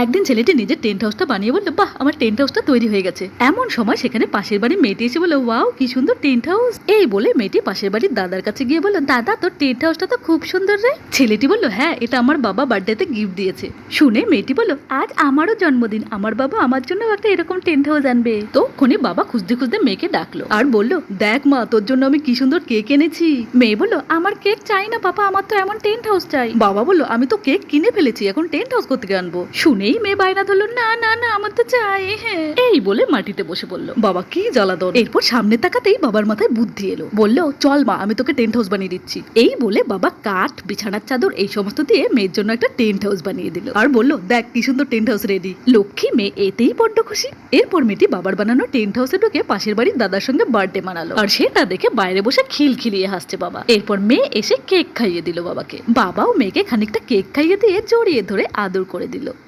একদিন ছেলেটি নিজের টেন্ট হাউসটা বানিয়ে বললো, বাহ আমার টেন্ট হাউসটা তৈরি হয়ে গেছে। এমন সময় সেখানে পাশের বাড়ির মেয়েটি এসে বললো, ওয়াও কি সুন্দর টেন্ট হাউস। এই বলে মেয়েটি পাশের বাড়ির দাদার কাছে গিয়ে বললো, দাদা তোর টেন্ট হাউসটা তো খুব সুন্দর রে। ছেলেটি বললো, হ্যাঁ এটা আমার বাবা বার্থডেতে গিফট দিয়েছে। শুনে মেয়েটি বললো, আজ আমারও জন্মদিন, আমার বাবা আমার জন্য একটা এরকম টেন্ট হাউস আনবে। তো খনি বাবা খুঁজতে খুঁজতে মেয়েকে ডাকলো আর বললো, দেখ মা তোর জন্য আমি কি সুন্দর কেক এনেছি। মেয়ে বললো, আমার কেক চাই না বাবা, আমার তো এমন টেন্ট হাউস চাই। বাবা বললো, আমি তো কেক কিনে ফেলেছি, এখন টেন্ট হাউস কোত্থেকে আনবো। শুনেই মেয়ে বায়না ধরলো, না না না আমার তো চাই। হ্যাঁ এই বলে মাটিতে বসে পড়লো। বাবা কি জ্বালাতন। এরপর সামনে তাকাতেই বাবার মাথায় বুদ্ধি এলো। বললো, চল মা আমি তোকে টেন্ট হাউস বানিয়ে দিচ্ছি। এই বলে বাবা কাঠ, বিছানার চাদর এই সমস্ত দিয়ে মেয়ের জন্য একটা টেন্ট হাউস বানিয়ে দিল আর বললো, দেখ কি সুন্দর টেন্ট হাউস রেডি। লক্ষ্মী মেয়ে এতেই বড্ড খুশি। এরপর মেয়েটি বাবার বানানো টেন্ট হাউসে ঢুকে পাশের বাড়ির দাদার সঙ্গে বার্থডে মানালো আর সেটা দেখে বাইরে বসে খিলখিলিয়ে হাসছে বাবা। এরপর মেয়ে এসে কেক খাইয়ে দিল বাবাকে। বাবাও মেয়েকে খানিকটা কেক খাইয়ে দিয়ে জড়িয়ে ধরে আদর করে দিল।